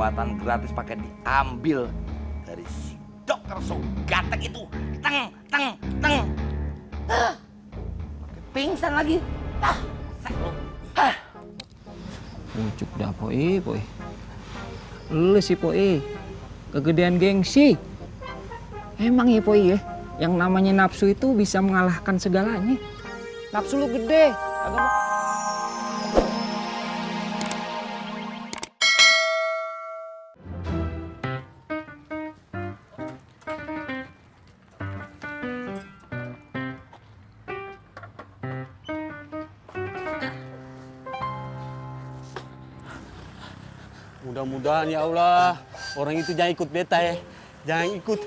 Pengobatan gratis pakai diambil dari si dokter so gatek itu. Teng. Pakai pingsan lagi. Sek lu. Ucuk dah poi. Lu sih poi. Kegedean gengsi. Emang ya poi ya, yang namanya nafsu itu bisa mengalahkan segalanya. Nafsu lu gede. Agak Mudah-mudahan ya Allah, orang itu jangan ikut beta ya. Jangan ikut.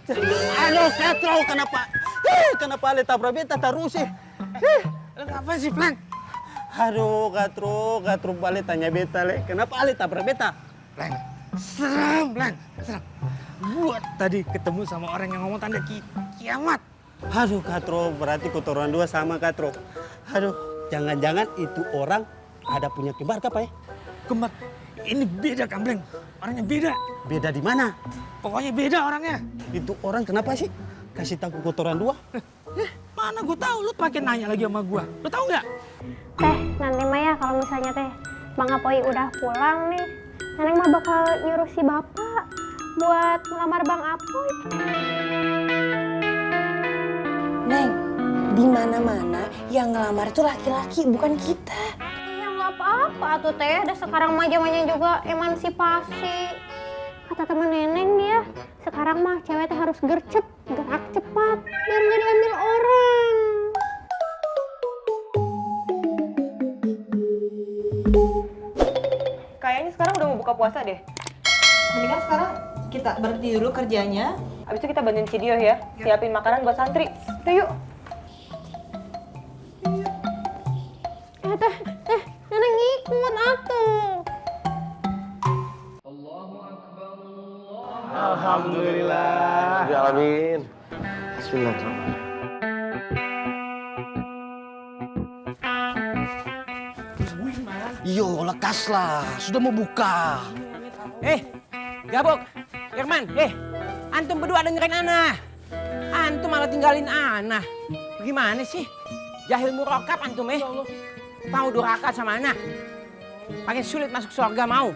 Aduh, Katro, kenapa? Kenapa ale tabrak beta terus ya? Apa sih, Plan? Aduh, Katro balik tanya beta le. Kenapa ale tabrak beta? Plan, serem. Buat tadi ketemu sama orang yang ngomong tanda kiamat. Aduh, Katro, berarti kotoran dua sama Katro. Aduh, jangan-jangan itu orang ada punya kembar apa ya? Kembar, ini beda Kampleng. Orangnya beda. Beda di mana? Pokoknya beda orangnya. Itu orang kenapa sih? Kasih tahu kotoran dua? Mana gue tahu, lu pakai nanya lagi sama gua. Lu tahu nggak? Teh, nanti mah ya kalau misalnya teh Bang Apoy udah pulang nih, Neneng mah bakal nyuruh si bapak buat ngelamar Bang Apoy. Neng, di mana-mana yang ngelamar itu laki-laki, bukan kita. Ya nggak apa-apa tuh teh, ada sekarang mah zamannya juga emansipasi. Kata temen Neneng dia, sekarang mah cewek teh harus gercep, gerak cepat, biar nggak diambil orang. Kayaknya sekarang udah mau buka puasa deh. Mendingan sekarang kita berhenti dulu kerjanya. Abis itu kita bantuin Cidio ya, siapin makanan buat santri. Udah yuk. Teh, Neneng ikut atuh. Alhamdulillah. Ya alamin. Bismillahirrahmanirrahim. Yo, lekaslah. Sudah mau buka. Gabok, Irman, antum berdua dengerin Ana. Antum malah tinggalin Ana. Gimana sih? Jahil murokap antum Mau durhaka sama Ana. Makin sulit masuk surga mau.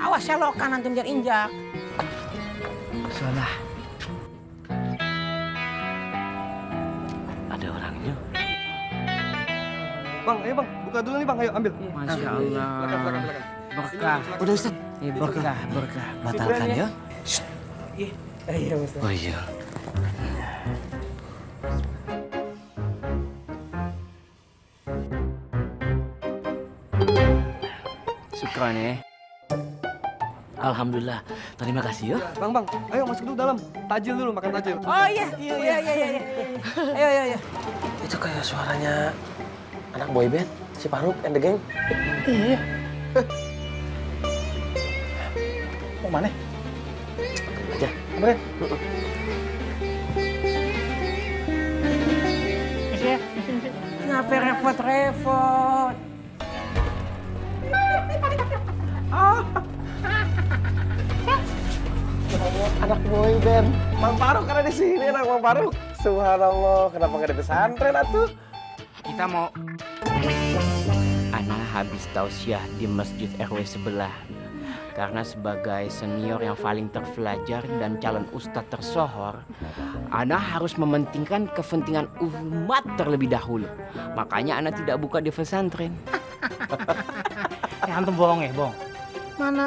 Awas ya lokan antum injak. Salah. Ada orangnya. Bang, ayo bang, buka dulu nih bang, ayo ambil. Masya Allah. Silakan. Berkah. Udah Ustaz. Berkah. Batalkan ya. Iya Ustaz. Oh iya. Syukran ya. Alhamdulillah. Terima kasih ya. Bang, ayo masuk dulu dalam. Tajil dulu, makan tajil. Oh iya. Ayo. Itu kayak suaranya anak boyband, si Faruk and the gang. Iya. Mau mana? Aja. Kemarin. Kenapa repot-repot? Anak boyband. Bang Faruk ada di sini, anak Bang Faruk. Subhanallah, kenapa nggak ada pesantren atuh? Kita mau... Ana habis tausiah di masjid RW sebelah. Karena sebagai senior yang paling terpelajar dan calon ustadz tersohor, Ana harus mementingkan kepentingan umat terlebih dahulu. Makanya Ana tidak buka di pesantren. Antum bohong ya, bohong. Mana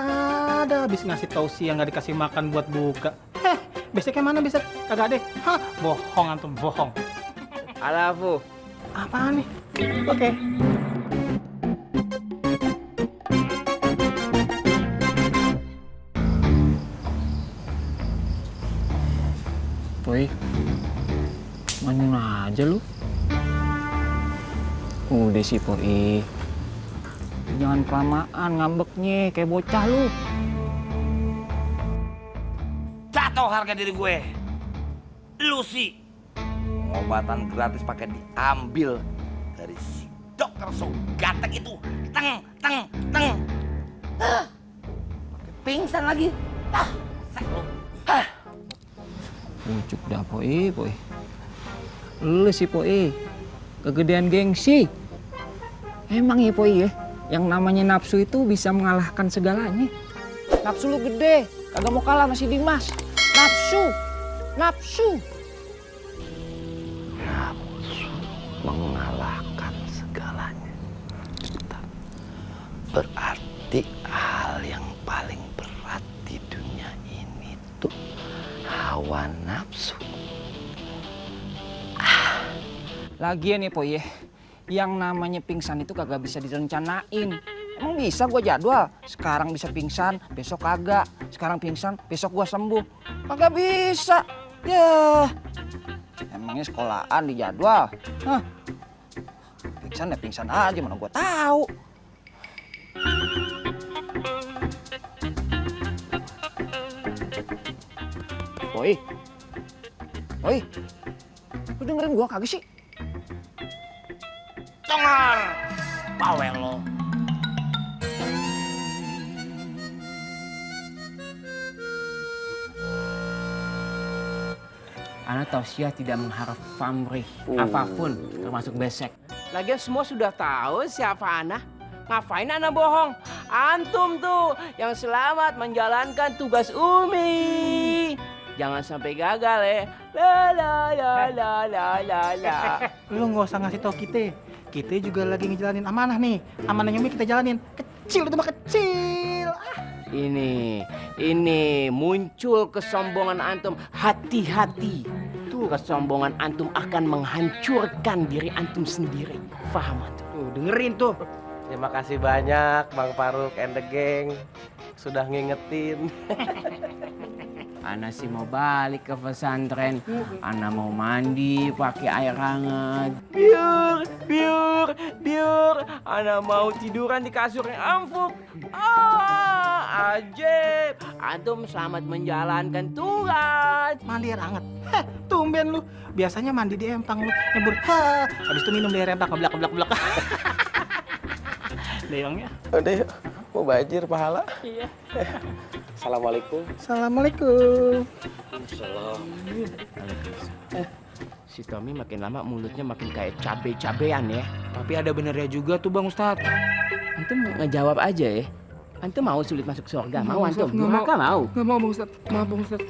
ada habis ngasih tausiah yang nggak dikasih makan buat buka. Basicnya mana bisa kagak deh. Hah, bohong antum, bohong. Alafu. Apaan nih? Oke. Woi, manyun aja lu. Udah sih, Poi. Jangan kelamaan ngambeknya, kayak bocah lu. Jatuh harga diri gue. Lu sih. Pengobatan gratis pakai diambil dari si dokter so gatek itu. Teng. Pingsan lagi. Ucuk dah poi. Lu sih poi. Kegedean gengsi. Emang ya poi ya, yang namanya nafsu itu bisa mengalahkan segalanya. Nafsu lu gede, kagak mau kalah sama si Dimas. Nafsu. Mengalahkan segalanya. Berarti hal yang paling berat di dunia ini tuh hawa nafsu. Lagian nih poi ya, yang namanya pingsan itu kagak bisa direncanain. Emang bisa gua jadwal, sekarang bisa pingsan, besok kagak. Sekarang pingsan, besok gua sembuh. Kagak bisa. Ya, emangnya sekolahan di jadwal. Hah? Pingsan ya pingsan aja, mana gua tahu. Woi, lu dengerin gua kagak sih? Cengar, bawel lo. Ana tausiah tidak mengharap pamrih apapun, termasuk besek. Lagian semua sudah tahu siapa Ana. Ngapain Ana bohong? Antum tuh yang selamat menjalankan tugas Umi. Jangan sampai gagal ya. La. Lu nggak usah ngasih tau kita. Kita juga lagi ngejalanin amanah nih. Amanahnya Umi kita jalanin. Kecil itu mah kecil. Ini muncul kesombongan antum. Hati-hati. Tuh kesombongan antum akan menghancurkan diri antum sendiri. Paham antum? Tuh dengerin tuh. Terima kasih banyak Bang Faruk and the gang sudah ngingetin. Ana sih mau balik ke pesantren. Ana mau mandi pakai air hangat. Biur. Ana mau tiduran di kasur yang empuk. Ajib. Antum selamat menjalankan tugas. Mandi air hangat. Heh, tumben lu. Biasanya mandi di empang lu nyebur. Ha, habis itu minum di air empang keblak. Leongnya. Udah yuk, mau bajir pahala. Iya. Assalamualaikum. Assalamualaikum. Si Tommy makin lama mulutnya makin kayak cabe-cabean ya. Tapi ada benernya juga tuh Bang Ustadz. Antum ngejawab aja ya. Antum mau sulit masuk surga? Mau antum? Maka mau. Nggak mau Bang Ustadz. Maaf Bang Ustadz.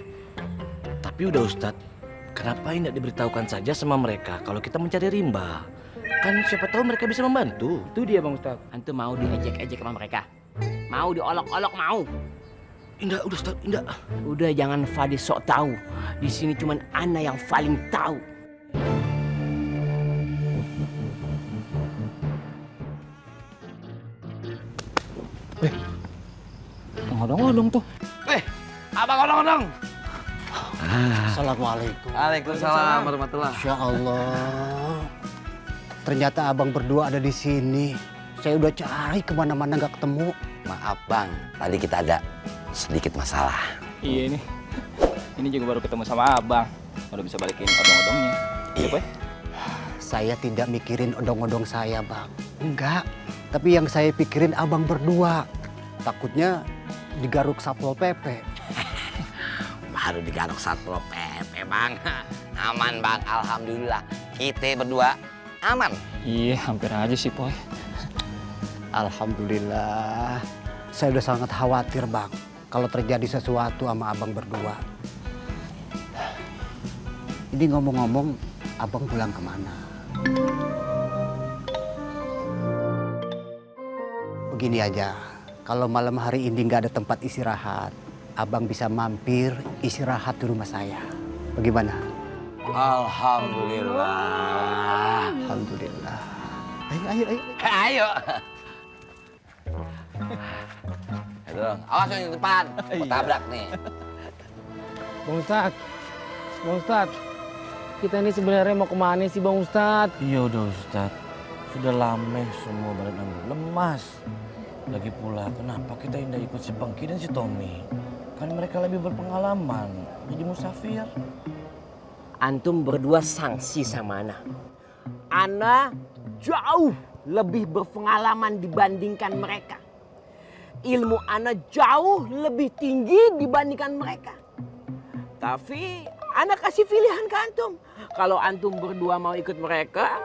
Tapi udah Ustadz, kenapa tidak diberitahukan saja sama mereka kalau kita mencari rimba? Kan siapa tahu mereka bisa membantu. Itu dia Bang Ustadz. Antum mau diejek-ejek sama mereka? Mau diolok-olok mau? Indah, udah Ustadz, indah. Udah jangan Fadis sok tahu. Di sini cuman Ana yang paling tahu. Ngodong-ngodong tuh. Abang odong-odong. Assalamualaikum. Waalaikumsalam warahmatullahi. Masya Allah. Ternyata abang berdua ada di sini. Saya udah cari kemana-mana nggak ketemu. Maaf Bang, tadi kita ada sedikit masalah. Iya nih. Ini juga baru ketemu sama abang. Udah bisa balikin odong-odongnya. Iya Boy? Saya tidak mikirin odong-odong saya bang. Enggak. Tapi yang saya pikirin abang berdua. Takutnya digaruk Satpol PP. Baru digaruk Satpol PP Bang. Aman Bang, alhamdulillah. Kita berdua aman. Iya, hampir aja sih Boy. Alhamdulillah. Saya udah sangat khawatir bang. Kalau terjadi sesuatu sama abang berdua. Ini ngomong-ngomong, abang pulang kemana? Begini aja, kalau malam hari ini nggak ada tempat istirahat, abang bisa mampir istirahat di rumah saya. Bagaimana? Alhamdulillah. Alhamdulillah. Ayo. Ayo. Aduh, awas yang di depan. Mau tabrak nih. Bang Ustadz. Kita ini sebenarnya mau kemana sih Bang Ustadz? Iya udah Ustadz. Sudah lama semua badan Ambil lemas. Lagi pula kenapa kita tidak ikut si Pengki dan si Tommy? Kan mereka lebih berpengalaman jadi musafir. Antum berdua sanksi sama Ana. Ana jauh lebih berpengalaman dibandingkan mereka. ilmu ana jauh lebih tinggi dibandingkan mereka. Tapi ana kasih pilihan ke antum. Kalau antum berdua mau ikut mereka,